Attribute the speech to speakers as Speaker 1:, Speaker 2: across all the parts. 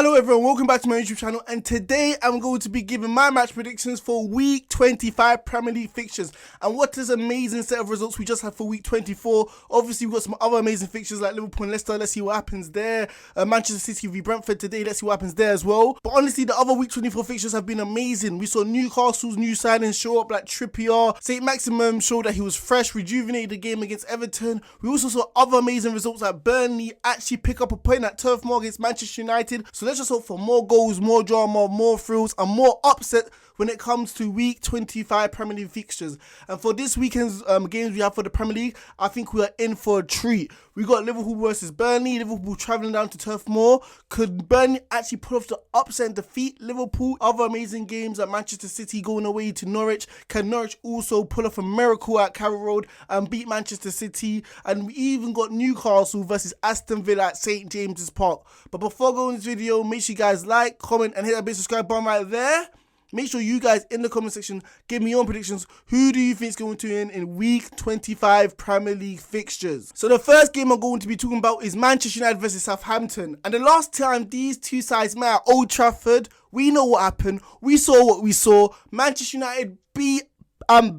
Speaker 1: Hello everyone, welcome back to my YouTube channel, and today I'm going to be giving my match predictions for week 25 Premier League fixtures. And what is amazing set of results we just had for week 24. Obviously we've got some other amazing fixtures like Liverpool and Leicester. Let's see what happens there. Manchester City v Brentford today, let's see what happens there as well. But honestly, the other week 24 fixtures have been amazing. We saw Newcastle's new signings show up like Trippier. St. Maximum showed that he was fresh, rejuvenated the game against Everton. We also saw other amazing results like Burnley actually pick up a point at Turf Moor against Manchester United. So let's just hope for more goals, more drama, more thrills, and more upset when it comes to week 25 Premier League fixtures. And for this weekend's games we have for the Premier League, I think we are in for a treat. We got Liverpool versus Burnley. Liverpool travelling down to Turf Moor. Could Burnley actually pull off the upset and defeat Liverpool? Other amazing games at Manchester City going away to Norwich. Can Norwich also pull off a miracle at Carrow Road and beat Manchester City? And we even got Newcastle versus Aston Villa at St. James's Park. But before going to this video, make sure you guys like, comment, and hit that big subscribe button right there. Make sure you guys in the comment section give me your own predictions. Who do you think is going to win in week 25 Premier League fixtures? So the first game I'm going to be talking about is Manchester United versus Southampton. And the last time these two sides met at Old Trafford, we know what happened. We saw what we saw. Manchester United beat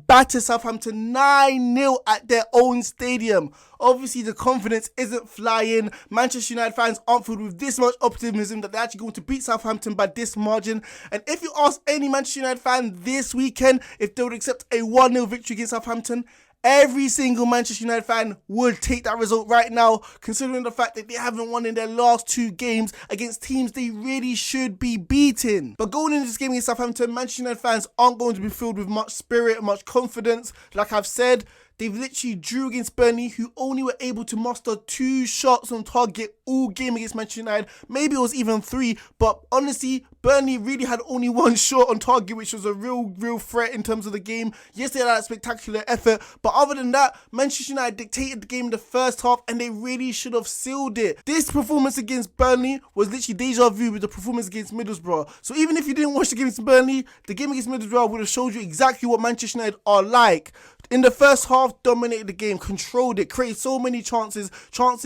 Speaker 1: battered Southampton 9-0 at their own stadium. Obviously, the confidence isn't flying. Manchester United fans aren't filled with this much optimism that they're actually going to beat Southampton by this margin. And if you ask any Manchester United fan this weekend if they would accept a 1-0 victory against Southampton, every single Manchester United fan would take that result right now, considering the fact that they haven't won in their last two games against teams they really should be beating. But going into this game against Southampton, Manchester United fans aren't going to be filled with much spirit, much confidence. Like I've said, they've literally drew against Burnley, who only were able to muster 2 shots on target all game against Manchester United. Maybe it was even 3, but honestly, Burnley really had only 1 shot on target, which was a real threat in terms of the game. Yes, they had a spectacular effort, but other than that, Manchester United dictated the game in the first half, and they really should have sealed it. This performance against Burnley was literally deja vu with the performance against Middlesbrough. So even if you didn't watch the game against Burnley, the game against Middlesbrough would have showed you exactly what Manchester United are like. In the first half, dominated the game, controlled it, created so many chances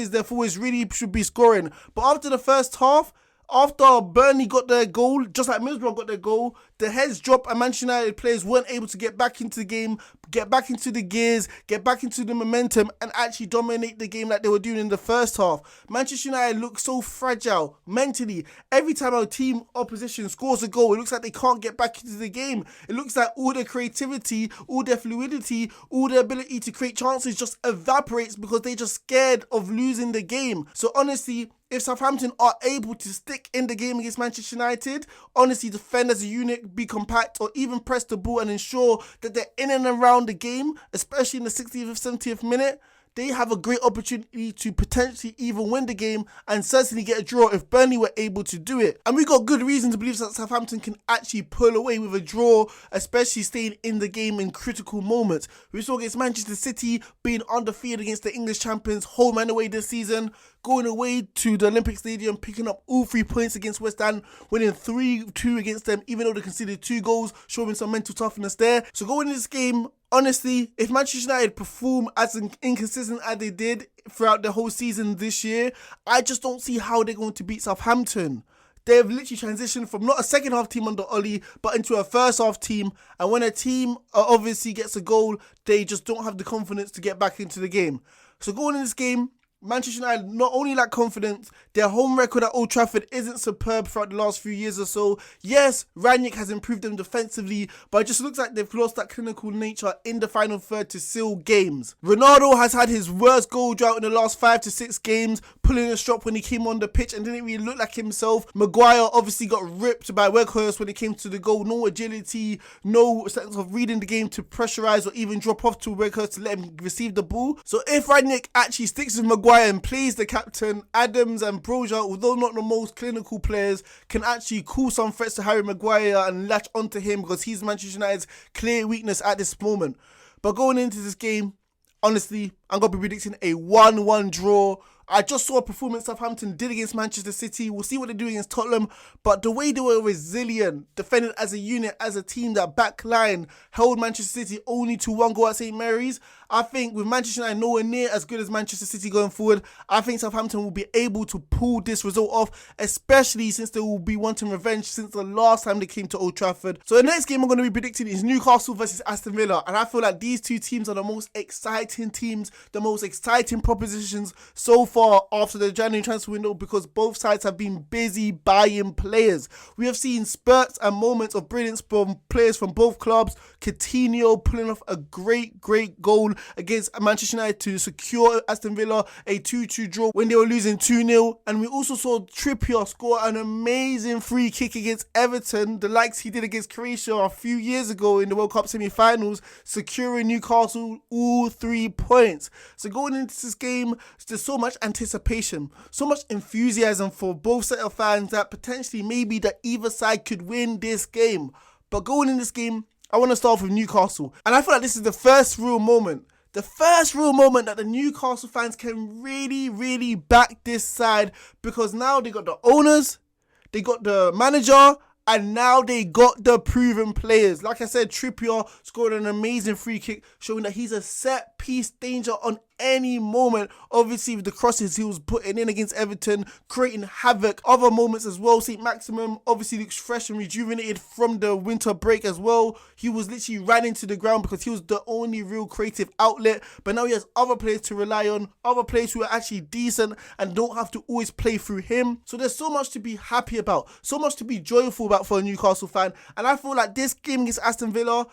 Speaker 1: their forwards really should be scoring. But after the first half, after Burnley got their goal, just like Middlesbrough got their goal, the heads dropped and Manchester United players weren't able to get back into the game, get back into the gears, get back into the momentum and actually dominate the game like they were doing in the first half. Manchester United look so fragile mentally. Every time our team opposition scores a goal, it looks like they can't get back into the game. It looks like all their creativity, all their fluidity, all their ability to create chances just evaporates because they're just scared of losing the game. So honestly, if Southampton are able to stick in the game against Manchester United, honestly defend as a unit, be compact, or even press the ball and ensure that they're in and around the game, especially in the 60th or 70th minute, they have a great opportunity to potentially even win the game and certainly get a draw if Burnley were able to do it. And we got good reason to believe that Southampton can actually pull away with a draw, especially staying in the game in critical moments. We saw against Manchester City being undefeated against the English champions home and away this season, going away to the Olympic Stadium, picking up all 3 points against West Ham, winning 3-2 against them, even though they conceded 2 goals, showing some mental toughness there. So going into this game, honestly, if Manchester United perform as inconsistent as they did throughout the whole season this year, I just don't see how they're going to beat Southampton. They've literally transitioned from not a second half team under Ollie, but into a first half team. And when a team obviously gets a goal, they just don't have the confidence to get back into the game. So going in this game, Manchester United not only lack confidence, their home record at Old Trafford isn't superb throughout the last few years or so. Yes, Rangnick has improved them defensively, but it just looks like they've lost that clinical nature in the final third to seal games. Ronaldo has had his worst goal drought in the last 5 to 6 games, pulling a strop when he came on the pitch and didn't really look like himself. Maguire obviously got ripped by Weghorst when it came to the goal. No agility, no sense of reading the game to pressurize or even drop off to Weghorst to let him receive the ball. So if Rangnick actually sticks with Maguire and plays the captain, Adams and Broja, although not the most clinical players, can actually cause some threats to Harry Maguire and latch onto him because he's Manchester United's clear weakness at this moment. But going into this game, honestly, I'm going to be predicting a 1-1 draw. I just saw a performance Southampton did against Manchester City. We'll see what they do against Tottenham. But the way they were resilient, defending as a unit, as a team, that back line held Manchester City only to 1 goal at St. Mary's, I think with Manchester United nowhere near as good as Manchester City going forward, I think Southampton will be able to pull this result off, especially since they will be wanting revenge since the last time they came to Old Trafford. So the next game I'm going to be predicting is Newcastle versus Aston Villa, and I feel like these two teams are the most exciting teams, the most exciting propositions so far after the January transfer window, because both sides have been busy buying players. We have seen spurts and moments of brilliance from players from both clubs. Coutinho pulling off a great goal against Manchester United to secure Aston Villa a 2-2 draw when they were losing 2-0. And we also saw Trippier score an amazing free kick against Everton, the likes he did against Croatia a few years ago in the World Cup semi-finals, securing Newcastle all 3 points. So going into this game, there's so much anticipation, so much enthusiasm for both set of fans that potentially maybe that either side could win this game. But going in this game, I want to start off with Newcastle. And I feel like this is the first real moment that the Newcastle fans can really back this side, because now they got the owners, they got the manager, and now they got the proven players. Like I said, Trippier scored an amazing free kick, showing that he's a set piece danger on any moment. Obviously with the crosses he was putting in against Everton, creating havoc. Other moments as well, St. Maximum obviously looks fresh and rejuvenated from the winter break as well. He was literally ran into the ground because he was the only real creative outlet, but now he has other players to rely on, other players who are actually decent and don't have to always play through him. So there's so much to be happy about, so much to be joyful about for a Newcastle fan. And I feel like this game against Aston Villa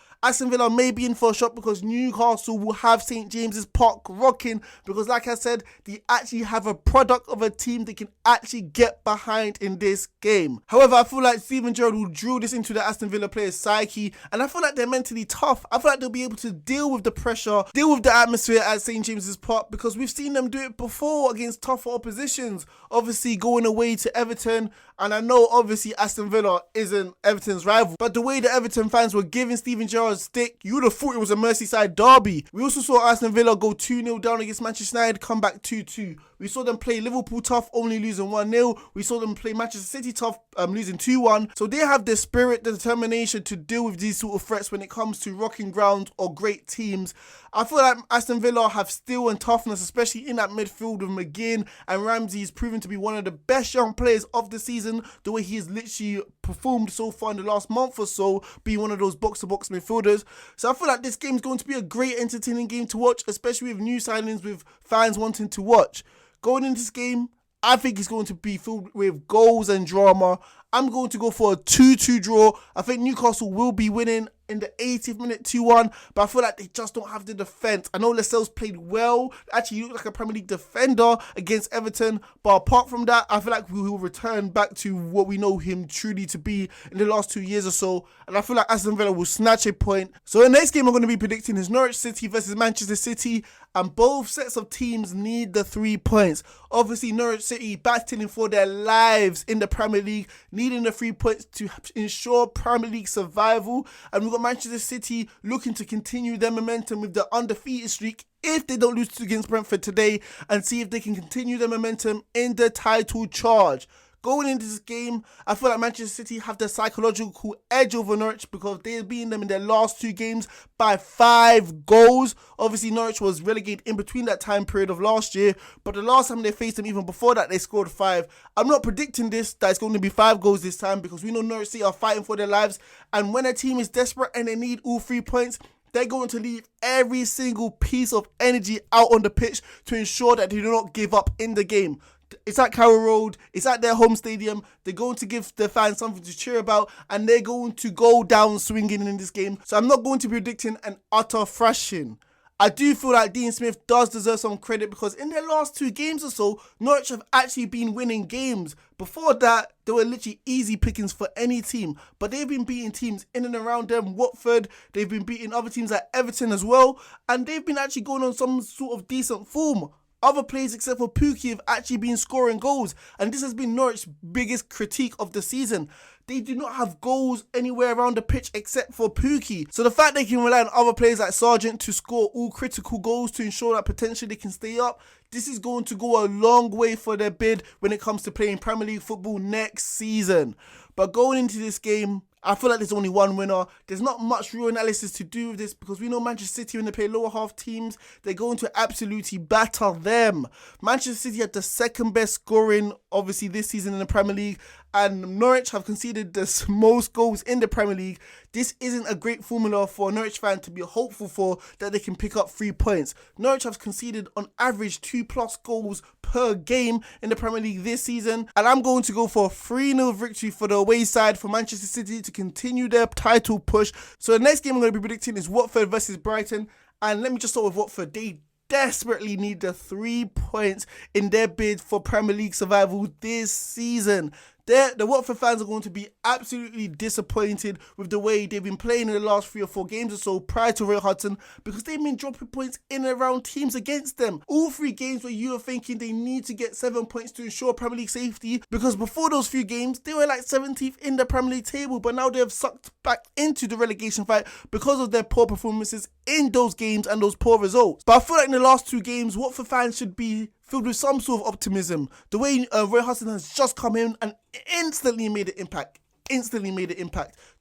Speaker 1: may be in for a shock, because Newcastle will have St. James's Park rocking, because like I said, they actually have a product of a team they can actually get behind in this game. However, I feel like Steven Gerrard will drill this into the Aston Villa players' psyche, and I feel like they're mentally tough. I feel like they'll be able to deal with the pressure, deal with the atmosphere at St. James's Park, because we've seen them do it before against tougher oppositions. Obviously going away to Everton, and I know obviously Aston Villa isn't Everton's rival, but the way the Everton fans were giving Steven Gerrard stick, you would have thought it was a Merseyside derby. We also saw Aston Villa go 2-0 down against Manchester United, come back 2-2. We saw them play Liverpool tough, only losing 1-0. We saw them play Manchester City tough, losing 2-1. So they have the spirit, the determination to deal with these sort of threats when it comes to rocking ground or great teams. I feel like Aston Villa have steel and toughness, especially in that midfield with McGinn, and Ramsey is proven to be one of the best young players of the season, the way he has literally performed so far in the last month or so, being one of those box-to-box midfielders. So I feel like this game is going to be a great entertaining game to watch, especially with new signings, with fans wanting to watch. Going into this game, I think it's going to be filled with goals and drama. I'm going to go for a 2-2 draw. I think Newcastle will be winning in the 80th minute 2-1, but I feel like they just don't have the defence. I know Lascelles played well, actually he looked like a Premier League defender against Everton, but apart from that, I feel like we will return back to what we know him truly to be in the last 2 years or so, and I feel like Aston Villa will snatch a point. So the next game I'm going to be predicting is Norwich City versus Manchester City, and both sets of teams need the 3 points. Obviously Norwich City battling for their lives in the Premier League, needing the 3 points to ensure Premier League survival, and we've got Manchester City looking to continue their momentum with the undefeated streak if they don't lose against Brentford today, and see if they can continue their momentum in the title charge. Going into this game, I feel like Manchester City have the psychological edge over Norwich, because they've beaten them in their last 2 games by 5 goals. Obviously, Norwich was relegated in between that time period of last year, but the last time they faced them, even before that, they scored 5. I'm not predicting that it's going to be 5 goals this time, because we know Norwich City are fighting for their lives, and when a team is desperate and they need all 3 points, they're going to leave every single piece of energy out on the pitch to ensure that they do not give up in the game. It's at Carrow Road, it's at their home stadium, they're going to give the fans something to cheer about, and they're going to go down swinging in this game. So I'm not going to be predicting an utter thrashing. I do feel like Dean Smith does deserve some credit, because in their last 2 games or so, Norwich have actually been winning games. Before that, they were literally easy pickings for any team, but they've been beating teams in and around them. Watford, they've been beating other teams like Everton as well, and they've been actually going on some sort of decent form. Other players except for Pukki have actually been scoring goals, and this has been Norwich's biggest critique of the season. They do not have goals anywhere around the pitch except for Pukki. So the fact they can rely on other players like Sargent to score all critical goals to ensure that potentially they can stay up, this is going to go a long way for their bid when it comes to playing Premier League football next season. But going into this game, I feel like there's only one winner. There's not much real analysis to do with this because we know Manchester City, when they play lower half teams, they're going to absolutely batter them. Manchester City had the second best scoring, obviously, this season in the Premier League, and Norwich have conceded the most goals in the Premier League. This isn't a great formula for a Norwich fan to be hopeful for that they can pick up 3 points. Norwich have conceded on average 2+ goals per game in the Premier League this season, and I'm going to go for a 3-0 victory for the away side for Manchester City to continue their title push. So the next game I'm going to be predicting is Watford versus Brighton, and let me just start with Watford. They desperately need the 3 points in their bid for Premier League survival this season. The Watford fans are going to be absolutely disappointed with the way they've been playing in the last 3 or 4 games or so prior to Roy Hodgson, because they've been dropping points in and around teams against them. All 3 games where you are thinking they need to get 7 points to ensure Premier League safety, because before those few games they were like 17th in the Premier League table, but now they have sucked back into the relegation fight because of their poor performances in those games and those poor results. But I feel like in the last 2 games, Watford fans should be filled with some sort of optimism. The way Roy Hodgson has just come in and instantly made an impact.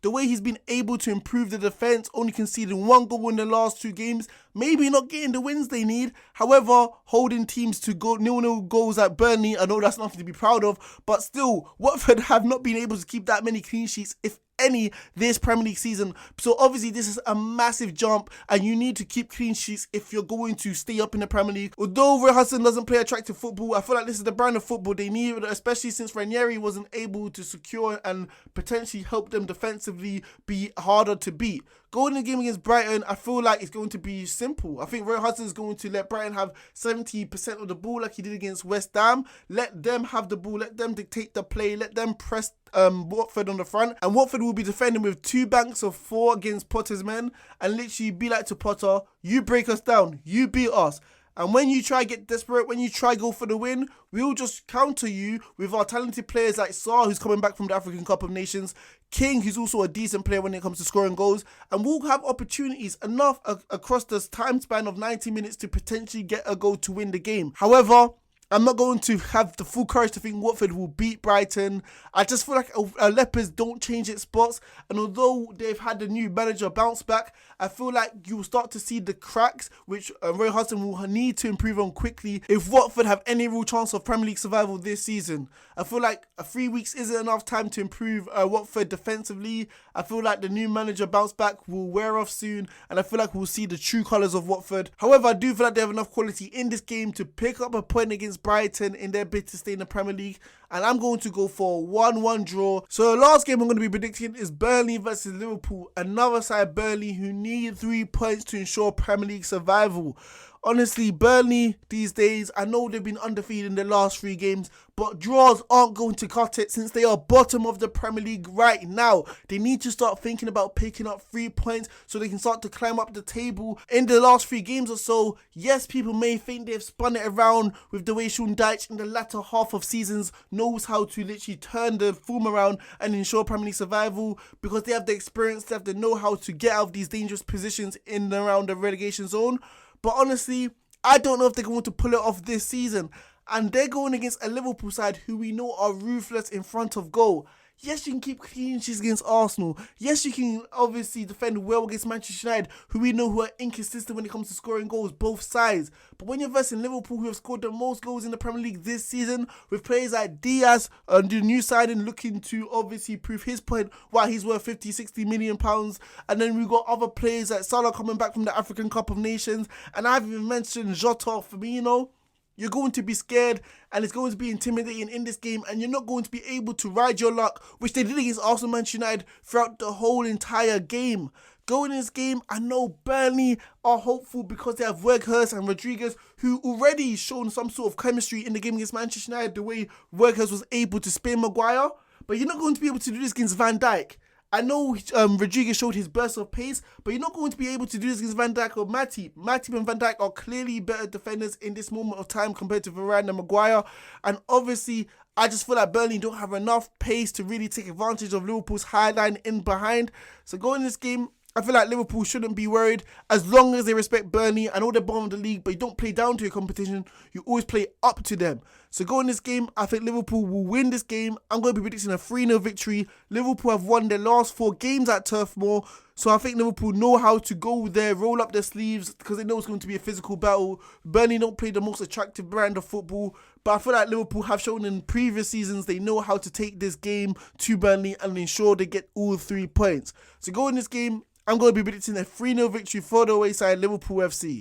Speaker 1: The way he's been able to improve the defence, only conceding 1 goal in the last 2 games, maybe not getting the wins they need. However, holding teams to 0-0 goals at Burnley, I know that's nothing to be proud of, but still, Watford have not been able to keep that many clean sheets, if any, this Premier League season. So obviously this is a massive jump, and you need to keep clean sheets if you're going to stay up in the Premier League. Although Roy Hodgson doesn't play attractive football, I feel like this is the brand of football they need, especially since Ranieri wasn't able to secure and potentially help them defensively be harder to beat. Going in the game against Brighton, I feel like it's going to be simple. I think Roy Hodgson is going to let Brighton have 70% of the ball like he did against West Ham. Let them have the ball, let them dictate the play, let them press Watford on the front, and Watford will be defending with 2 banks of 4 against Potter's men, and literally be like to Potter, you break us down, you beat us. And when you try get desperate, when you try go for the win, we'll just counter you with our talented players like Sarr, who's coming back from the African Cup of Nations, King, who's also a decent player when it comes to scoring goals, and we'll have opportunities enough across this time span of 90 minutes to potentially get a goal to win the game. However, I'm not going to have the full courage to think Watford will beat Brighton. I just feel like Leopards don't change its spots. And although they've had the new manager bounce back, I feel like you will start to see the cracks, which Roy Hodgson will need to improve on quickly if Watford have any real chance of Premier League survival this season. I feel like 3 weeks isn't enough time to improve Watford defensively. I feel like the new manager bounce back will wear off soon, and I feel like we'll see the true colours of Watford. However, I do feel like they have enough quality in this game to pick up a point against Brighton in their bid to stay in the Premier League, and I'm going to go for a 1-1 draw. So the last game I'm going to be predicting is Burnley versus Liverpool, another side Burnley who need 3 points to ensure Premier League survival. Honestly, Burnley these days, I know they've been undefeated in the last 3 games, but draws aren't going to cut it since they are bottom of the Premier League right now. They need to start thinking about picking up 3 points so they can start to climb up the table. In the last 3 games or so, yes, people may think they've spun it around with the way Sean Dyche in the latter half of seasons knows how to literally turn the form around and ensure Premier League survival, because they have the experience, they have the know-how to get out of these dangerous positions in and around the relegation zone. But honestly, I don't know if they're going to pull it off this season. And they're going against a Liverpool side who we know are ruthless in front of goal. Yes, you can keep clean sheets against Arsenal. Yes, you can obviously defend well against Manchester United, who we know who are inconsistent when it comes to scoring goals, both sides. But when you're versing Liverpool, who have scored the most goals in the Premier League this season, with players like Diaz, the new signing, looking to obviously prove his point why he's worth 50-60 million pounds. And then we've got other players like Salah coming back from the African Cup of Nations. And I've even mentioned Jota, Firmino. You're going to be scared, and it's going to be intimidating in this game, and you're not going to be able to ride your luck, which they did against Arsenal, Manchester United throughout the whole entire game. Going in this game, I know Burnley are hopeful because they have Weghorst and Rodriguez, who already shown some sort of chemistry in the game against Manchester United, the way Weghorst was able to spin Maguire. But you're not going to be able to do this against Van Dijk. I know Rodriguez showed his burst of pace, but you're not going to be able to do this against Van Dijk or Matip. Matip and Van Dijk are clearly better defenders in this moment of time compared to Varane and Maguire. And obviously, I just feel like Burnley don't have enough pace to really take advantage of Liverpool's high line in behind. So going in this game, I feel like Liverpool shouldn't be worried as long as they respect Burnley. I know they're bottom of the league, but you don't play down to your competition. You always play up to them. So going this game, I think Liverpool will win this game. I'm going to be predicting a 3-0 victory. Liverpool have won their last 4 games at Turf Moor. So I think Liverpool know how to go there, roll up their sleeves, because they know it's going to be a physical battle. Burnley don't play the most attractive brand of football, but I feel like Liverpool have shown in previous seasons they know how to take this game to Burnley and ensure they get all 3 points. So going this game, I'm going to be predicting a 3-0 victory for the away side, Liverpool FC.